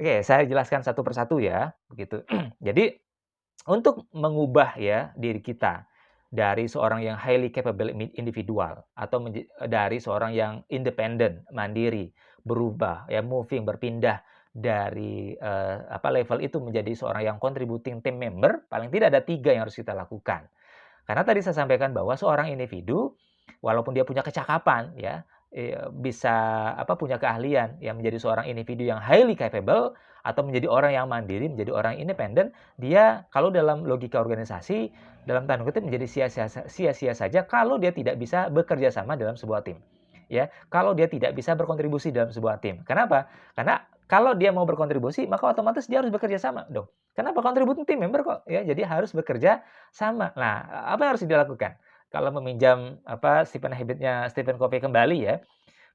Oke, saya jelaskan satu persatu ya, begitu. Jadi, untuk mengubah ya diri kita dari seorang yang highly capable individual atau dari seorang yang independen, mandiri, berubah ya, moving, berpindah dari level itu menjadi seorang yang contributing team member, paling tidak ada 3 yang harus kita lakukan. Karena tadi saya sampaikan bahwa seorang individu, walaupun dia punya kecakapan ya, bisa punya keahlian yang menjadi seorang individu yang highly capable atau menjadi orang yang mandiri, menjadi orang independen, dia kalau dalam logika organisasi, dalam tanda kutip menjadi sia-sia saja kalau dia tidak bisa bekerja sama dalam sebuah tim. Ya, kalau dia tidak bisa berkontribusi dalam sebuah tim. Kenapa? Karena kalau dia mau berkontribusi, maka otomatis dia harus bekerja sama dong. Kenapa? Contributing team member kok ya. Jadi harus bekerja sama. Nah, apa yang harus dilakukan? Kalau meminjam Stephen Habit-nya Stephen Covey kembali ya,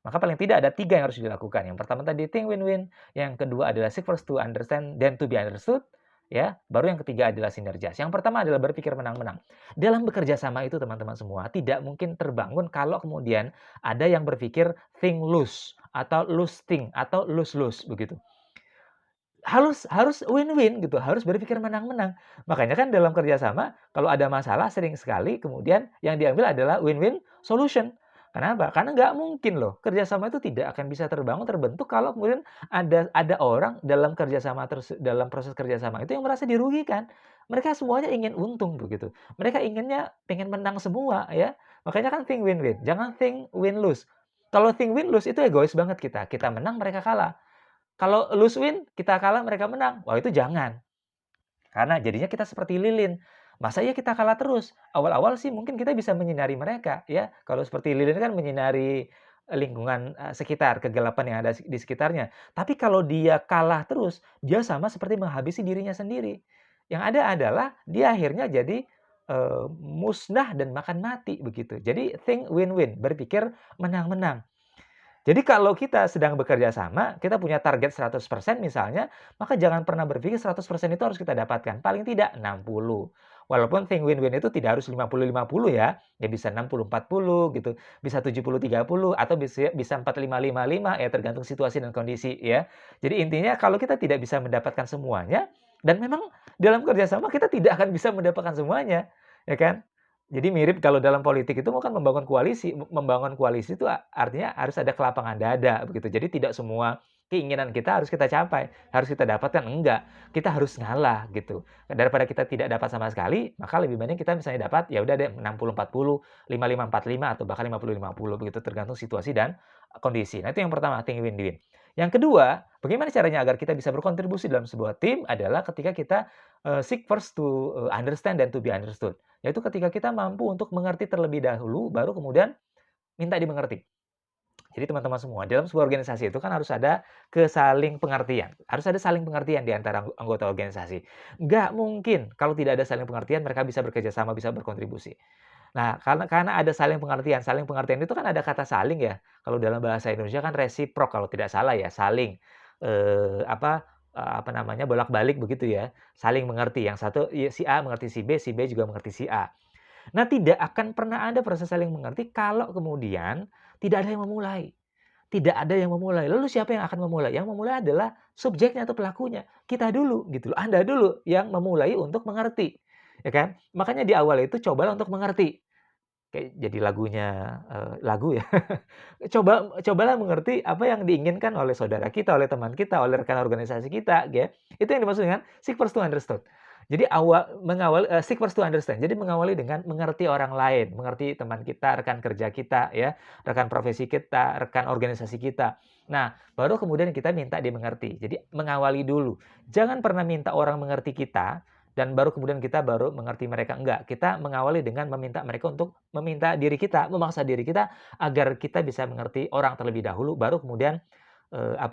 maka paling tidak ada 3 yang harus dilakukan. Yang pertama tadi think win-win, yang kedua adalah seek first to understand, then to be understood, ya. Baru yang ketiga adalah sinergias. Yang pertama adalah berpikir menang-menang. Dalam bekerja sama itu teman-teman semua, tidak mungkin terbangun kalau kemudian ada yang berpikir think lose atau lose think atau lose-lose begitu. Harus harus win-win gitu, harus berpikir menang-menang. Makanya kan dalam kerjasama kalau ada masalah sering sekali kemudian yang diambil adalah win-win solution. Kenapa? Karena nggak mungkin loh kerjasama itu tidak akan bisa terbangun, terbentuk kalau kemudian ada orang dalam kerjasama dalam proses kerjasama itu yang merasa dirugikan. Mereka semuanya ingin untung begitu. Mereka inginnya pengen menang semua ya. Makanya kan think win-win, jangan think win-lose. Kalau think win-lose itu egois banget kita. Kita menang, mereka kalah. Kalau lose win, kita kalah, mereka menang. Wah, itu jangan. Karena jadinya kita seperti lilin. Masa iya kita kalah terus? Awal-awal sih mungkin kita bisa menyinari mereka, ya. Kalau seperti lilin kan menyinari lingkungan sekitar, kegelapan yang ada di sekitarnya. Tapi kalau dia kalah terus, dia sama seperti menghabisi dirinya sendiri. Yang ada adalah dia akhirnya jadi musnah dan makan mati begitu. Jadi think win-win, berpikir menang-menang. Jadi kalau kita sedang bekerja sama, kita punya target 100% misalnya, maka jangan pernah berpikir 100% itu harus kita dapatkan. Paling tidak 60. Walaupun think win-win itu tidak harus 50-50 ya. Ya bisa 60-40 gitu, bisa 70-30 atau bisa 45-55 ya tergantung situasi dan kondisi ya. Jadi intinya kalau kita tidak bisa mendapatkan semuanya dan memang dalam kerja sama kita tidak akan bisa mendapatkan semuanya, ya kan? Jadi mirip kalau dalam politik itu kan membangun koalisi itu artinya harus ada kelapangan dada begitu. Jadi tidak semua keinginan kita harus kita capai, harus kita dapatkan, enggak. Kita harus ngalah gitu. Daripada kita tidak dapat sama sekali, maka lebih banyak kita misalnya dapat ya udah deh 60-40, 55-45 atau bahkan 50-50 begitu tergantung situasi dan kondisi. Nah, itu yang pertama, think win-win. Yang kedua, bagaimana caranya agar kita bisa berkontribusi dalam sebuah tim adalah ketika kita seek first to understand dan to be understood. Yaitu ketika kita mampu untuk mengerti terlebih dahulu, baru kemudian minta dimengerti. Jadi teman-teman semua, dalam sebuah organisasi itu kan harus ada kesaling pengertian. Harus ada saling pengertian di antara anggota organisasi. Nggak mungkin kalau tidak ada saling pengertian, mereka bisa bekerja sama, bisa berkontribusi. Nah, karena ada saling pengertian itu kan ada kata saling ya. Kalau dalam bahasa Indonesia kan resiprok kalau tidak salah ya, saling bolak-balik begitu ya, saling mengerti. Yang satu ya, si A mengerti si B juga mengerti si A. Nah, tidak akan pernah ada proses saling mengerti kalau kemudian tidak ada yang memulai. Tidak ada yang memulai. Lalu siapa yang akan memulai? Yang memulai adalah subjeknya atau pelakunya. Kita dulu gitu loh. Anda dulu yang memulai untuk mengerti. Ya kan? Makanya di awal itu cobalah untuk mengerti. Kayak jadi lagunya, lagu ya. Cobalah mengerti apa yang diinginkan oleh saudara kita, oleh teman kita, oleh rekan organisasi kita, ya. Itu yang dimaksud dengan seek first to understood. Jadi seek first to understand. Jadi mengawali dengan mengerti orang lain, mengerti teman kita, rekan kerja kita, ya, rekan profesi kita, rekan organisasi kita. Nah, baru kemudian kita minta dimengerti. Jadi mengawali dulu. Jangan pernah minta orang mengerti kita, dan baru kemudian kita baru mengerti mereka. Enggak, kita mengawali dengan meminta mereka untuk meminta diri kita, memaksa diri kita agar kita bisa mengerti orang terlebih dahulu, baru kemudian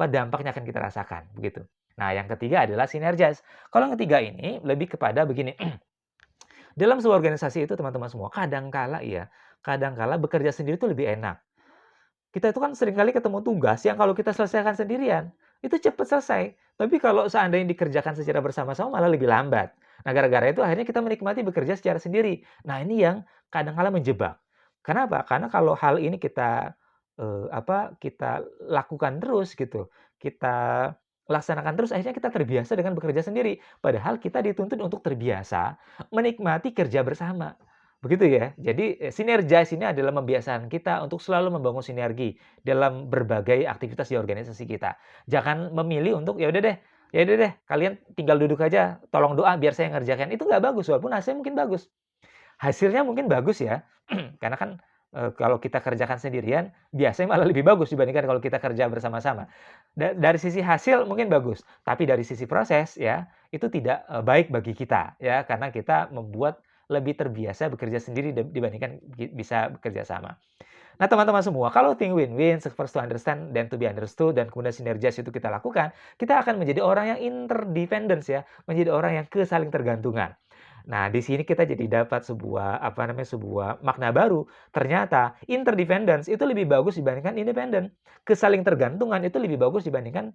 dampaknya akan kita rasakan, begitu. Nah, yang ketiga adalah sinergias. Kalau yang ketiga ini lebih kepada begini, dalam sebuah organisasi itu teman-teman semua, kadangkala bekerja sendiri itu lebih enak. Kita itu kan seringkali ketemu tugas yang kalau kita selesaikan sendirian, itu cepat selesai. Tapi kalau seandainya dikerjakan secara bersama-sama malah lebih lambat. Nah, gara-gara itu akhirnya kita menikmati bekerja secara sendiri. Nah, ini yang kadang-kala menjebak. Kenapa? Karena kalau hal ini kita lakukan terus gitu, kita laksanakan terus, akhirnya kita terbiasa dengan bekerja sendiri. Padahal kita dituntut untuk terbiasa menikmati kerja bersama. Begitu ya. Jadi, sinergis ini adalah membiasakan kita untuk selalu membangun sinergi dalam berbagai aktivitas di organisasi kita. Jangan memilih untuk, ya udah deh, kalian tinggal duduk aja, tolong doa biar saya ngerjakan." Itu nggak bagus, walaupun hasilnya mungkin bagus. Hasilnya mungkin bagus ya, karena kan, kalau kita kerjakan sendirian, biasanya malah lebih bagus dibandingkan kalau kita kerja bersama-sama. Dari sisi hasil mungkin bagus, tapi dari sisi proses ya, itu tidak, baik bagi kita ya, karena kita membuat lebih terbiasa bekerja sendiri dibandingkan bisa bekerja sama. Nah, teman-teman semua, kalau think win-win, first to understand then to be understood, dan kemudian sinergias itu kita lakukan, kita akan menjadi orang yang interdependence ya, menjadi orang yang kesaling tergantungan. Nah, di sini kita jadi dapat sebuah, sebuah makna baru. Ternyata interdependence itu lebih bagus dibandingkan independen. Kesaling tergantungan itu lebih bagus dibandingkan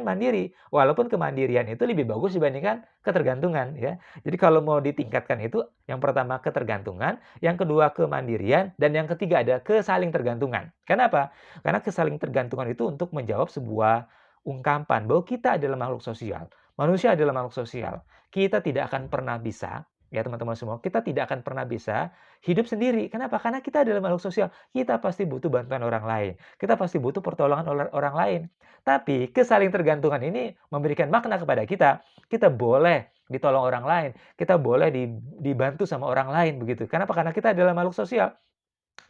mandiri. Walaupun kemandirian itu lebih bagus dibandingkan ketergantungan ya. Jadi kalau mau ditingkatkan itu, yang pertama ketergantungan, yang kedua kemandirian, dan yang ketiga ada kesaling tergantungan. Kenapa? Karena kesaling tergantungan itu untuk menjawab sebuah ungkapan bahwa kita adalah makhluk sosial. Manusia adalah makhluk sosial. Kita tidak akan pernah bisa, ya teman-teman semua, kita tidak akan pernah bisa hidup sendiri. Kenapa? Karena kita adalah makhluk sosial. Kita pasti butuh bantuan orang lain. Kita pasti butuh pertolongan oleh orang lain. Tapi kesaling tergantungan ini memberikan makna kepada kita. Kita boleh ditolong orang lain. Kita boleh dibantu sama orang lain begitu. Kenapa? Karena kita adalah makhluk sosial.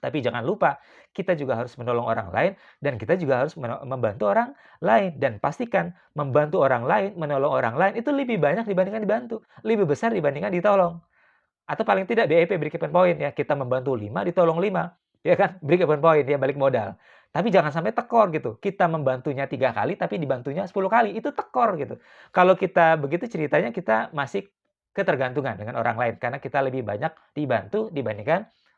Tapi jangan lupa, kita juga harus menolong orang lain dan kita juga harus membantu orang lain. Dan pastikan membantu orang lain, menolong orang lain itu lebih banyak dibandingkan dibantu. Lebih besar dibandingkan ditolong. Atau paling tidak BEP, break even point ya, kita membantu 5, ditolong 5. Ya kan? Break even point ya, balik modal. Tapi jangan sampai tekor gitu. Kita membantunya 3 kali tapi dibantunya 10 kali. Itu tekor gitu. Kalau kita begitu ceritanya kita masih ketergantungan dengan orang lain karena kita lebih banyak dibantu dibandingkan